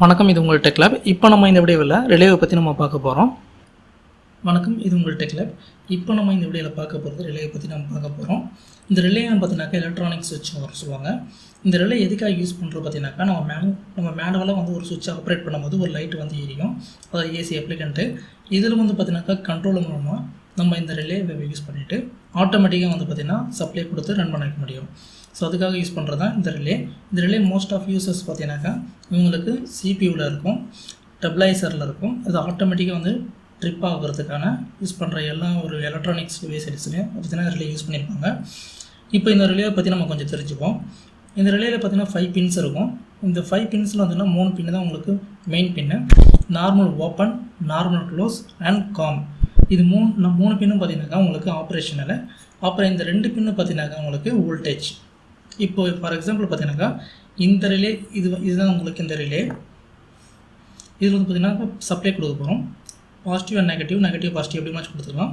வணக்கம், இது உங்கள் டெக் லேப். இப்போ நம்ம இந்த வீடியோவில் ரிலேவை பற்றி நம்ம பார்க்க போகிறோம். வணக்கம், இது உங்கள் டெக் லேப். இப்போ நம்ம இந்த வீடியோவில் பார்க்க போகிறது ரிலேவை பற்றி நம்ம பார்க்க போகிறோம். இந்த ரிலேன்னு பார்த்தீங்கன்னாக்கா எலக்ட்ரானிக் சுவிட்ச் சொல்லுவாங்க. இந்த ரிலே எதுக்காக யூஸ் பண்ணுறோம் பார்த்தீங்கன்னாக்கா நம்ம மேனுவலாக வந்து ஒரு சுவிட்சை ஆப்ரேட் பண்ணும்போது ஒரு லைட் வந்து எரியும், அதாவது ஏசி அப்ளிகண்ட்டு. இதில் வந்து பார்த்தீங்கன்னாக்கா கண்ட்ரோல் மூலமாக நம்ம இந்த ரிலேவை யூஸ் பண்ணிவிட்டு ஆட்டோமேட்டிக்காக வந்து பார்த்திங்கன்னா சப்ளை கொடுத்து ரன் பண்ணிக்க முடியும். ஸோ அதுக்காக யூஸ் பண்ணுறது தான் இந்த ரிலே. இந்த ரிலே மோஸ்ட் ஆஃப் யூசர்ஸ் பார்த்தீங்கன்னாக்கா இவங்களுக்கு சிபியூவில் இருக்கும், டெப்ளைசரில் இருக்கும். அது ஆட்டோமேட்டிக்காக வந்து ட்ரிப் ஆகிறதுக்கான யூஸ் பண்ணுற எல்லா ஒரு எலக்ட்ரானிக்ஸ் டிவைசஸ்லையும் பார்த்தீங்கன்னா ரிலே யூஸ் பண்ணியிருப்பாங்க. இப்போ இந்த ரிலேவை பற்றி நம்ம கொஞ்சம் தெரிஞ்சுப்போம். இந்த ரிலேயில் பார்த்தீங்கன்னா 5 பின்ஸ் இருக்கும். இந்த 5 பின்ஸில் பார்த்தீங்கன்னா 3 பின்னு தான் உங்களுக்கு main pin. Normal open, normal close and com. இது மூணு பின்னும் பார்த்தீங்கன்னாக்கா உங்களுக்கு ஆப்ரேஷனில். அப்புறம் இந்த 2 பின்னு பார்த்தீங்கன்னாக்கா உங்களுக்கு வோல்டேஜ். இப்போ ஃபார் எக்ஸாம்பிள் பார்த்தீங்கன்னாக்கா இந்த ரிலே இதுதான் உங்களுக்கு இந்த ரிலே. இதில் வந்து பார்த்தீங்கன்னா சப்ளை கொடுக்க போகிறோம். பாசிட்டிவ் அண்ட் நெகட்டிவ் பாசிட்டிவ் அப்படி மாதிரி கொடுத்துருக்கோம்.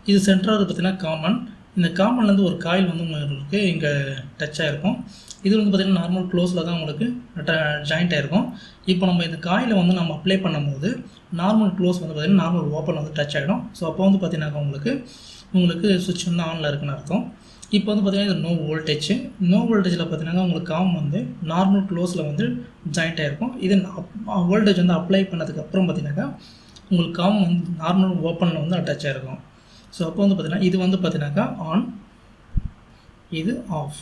இது சென்டராக பார்த்தீங்கன்னா காமன். இந்த காமன்லேருந்து ஒரு காயில் வந்து உங்களுக்கு இங்கே டச் ஆகிருக்கும். இது வந்து பார்த்திங்கன்னா நார்மல் க்ளோஸில் தான் உங்களுக்கு ஜாயிண்ட் ஆகிருக்கும். இப்போ நம்ம இந்த காயில் வந்து நம்ம அப்ளை பண்ணும்போது நார்மல் க்ளோஸ் வந்து பார்த்திங்கன்னா நார்மல் ஓப்பன் வந்து டச் ஆகிடும். ஸோ அப்போ வந்து பார்த்திங்கனாக்கா உங்களுக்கு சுவிட்ச் வந்து ஆனில் இருக்குன்னு அர்த்தம். இப்போ வந்து பார்த்திங்கன்னா இது நோ வோல்டேஜில் பார்த்தீங்கன்னா உங்களுக்கு காம் வந்து நார்மல் க்ளோஸில் வந்து ஜாயிண்ட் ஆகிருக்கும். இது வோல்டேஜ் வந்து அப்ளை பண்ணதுக்கப்புறம் பார்த்தீங்கன்னாக்கா உங்களுக்கு காம் வந்து நார்மல் ஓப்பனில் வந்து அட்டாச் ஆகிருக்கும். ஸோ அப்போ வந்து பார்த்திங்கன்னா இது வந்து பார்த்தீங்கன்னாக்கா ஆன், இது ஆஃப்.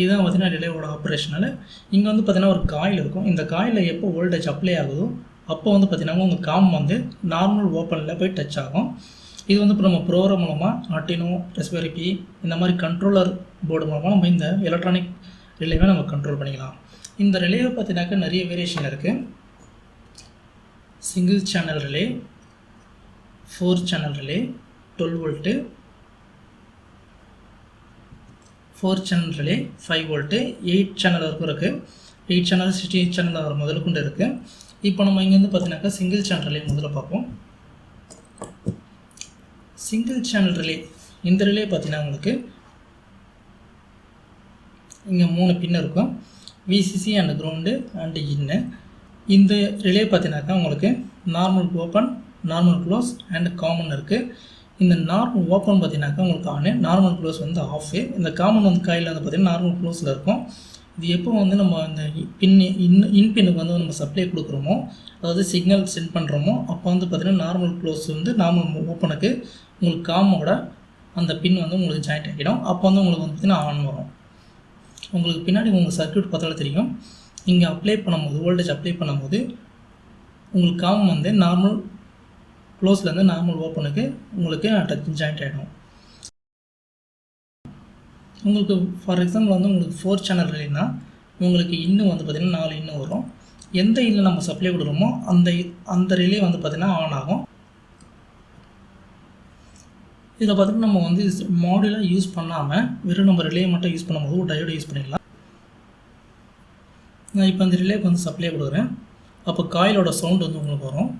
இதுதான் பார்த்தீங்கன்னா ரிலேவோட ஆப்ரேஷனில். இங்கே வந்து பார்த்திங்கன்னா ஒரு காயில் இருக்கும். இந்த காயில் எப்போ வோல்டேஜ் அப்ளை ஆகுதோ அப்போ வந்து பார்த்திங்கன்னா உங்கள் காம் வந்து நார்மல் ஓப்பனில் போய் டச் ஆகும். இது வந்து இப்போ நம்ம ப்ரோக்ராம் மூலமாக Arduino, Raspberry Pi இந்த மாதிரி கண்ட்ரோலர் போர்டு மூலமாக நம்ம இந்த எலக்ட்ரானிக் ரிலேவை நம்ம கண்ட்ரோல் பண்ணிக்கலாம். இந்த ரிலேவை பார்த்தீங்கன்னாக்கா நிறைய வேரியேஷன் இருக்குது. Single channel relay, 4 channel relay, 12 volt, 4 channel relay, 5 volt, 8 channel வரைக்கும் இருக்குது. 8 சேனல் 16 சேனல் முதல்ல கொண்டு இருக்குது. இப்போ நம்ம இங்கேருந்து பார்த்தீங்கன்னாக்கா சிங்கிள் சேனல் ரிலே முதல்ல பார்ப்போம். சிங்கிள் சேனல் ரிலே, இந்த ரிலே பார்த்தீங்கன்னா உங்களுக்கு இங்கே 3 பின் இருக்கும், விசிசி அண்ட் கிரவுண்டு அண்டு இன்னு. இந்த ரிலே பார்த்தீங்கன்னாக்கா உங்களுக்கு normal open, normal close and common இருக்குது. இந்த நார்மல் ஓப்பன் பார்த்தீங்கன்னாக்கா உங்களுக்கு ஆனு, நார்மல் க்ளோஸ் வந்து ஆஃபு. இந்த காமன் வந்து காயில் வந்து பார்த்திங்கன்னா நார்மல் க்ளோஸில் இருக்கும். இது எப்போ வந்து நம்ம அந்த பின்னுக்கு வந்து நம்ம சப்ளை கொடுக்குறோமோ, அதாவது சிக்னல் சென்ட் பண்ணுறோமோ, அப்போ வந்து பார்த்திங்கன்னா நார்மல் க்ளோஸ் வந்து நார்மல் ஓப்பனுக்கு உங்களுக்கு காமோட அந்த பின் வந்து உங்களுக்கு ஜாயிண்ட் ஆகிடும். அப்போ வந்து உங்களுக்கு வந்து பார்த்திங்கன்னா ஆன் வரும். உங்களுக்கு பின்னாடி உங்கள் சர்க்யூட் பார்த்தாலும் தெரியும். இங்கே அப்ளை பண்ணும்போது வோல்டேஜ் அப்ளை பண்ணும்போது உங்களுக்கு காம் வந்து நார்மல் க்ளோஸ்லேருந்து நார்மல் ஓப்பனுக்கு உங்களுக்கு ஜாயிண்ட் ஆகிடும். உங்களுக்கு ஃபார் எக்ஸாம்பிள் வந்து உங்களுக்கு 4 சேனல் ரிலேனா உங்களுக்கு இன்னும் வந்து பார்த்திங்கன்னா 4 இன்னும் வரும். எந்த இன்னும் நம்ம சப்ளை கொடுக்குறோமோ அந்த ரிலே வந்து பார்த்திங்கன்னா ஆன் ஆகும். இதில் பார்த்திங்கன்னா நம்ம வந்து மாடியூலாக யூஸ் பண்ணாமல் வெறும் நம்ம ரிலே மட்டும் யூஸ் பண்ணும்போது ஒரு டயோடு யூஸ் பண்ணிடலாம். நான் இப்போ அந்த ரிலேக்கு வந்து சப்ளை கொடுக்குறேன். அப்போ காயிலோட சவுண்ட் வந்து உங்களுக்கு வரும்.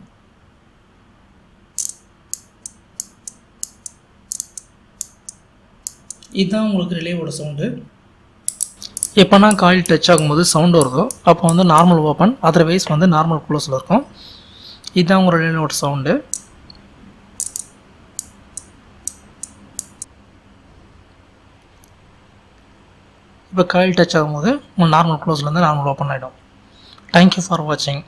இதுதான் உங்களுக்கு ரிலேவோட சவுண்டு. எப்போனா காயில் டச் ஆகும்போது சவுண்டு வருதோ அப்போ வந்து நார்மல் ஓப்பன், அதர்வைஸ் வந்து நார்மல் க்ளோஸில் இருக்கும். இதுதான் உங்கள் ரிலேவோட சவுண்டு. இப்போ காயில் டச் ஆகும்போது உங்கள் நார்மல் க்ளோஸ்லேருந்து நார்மல் ஓப்பன் ஆகிடும். தேங்க்யூ ஃபார் வாட்சிங்.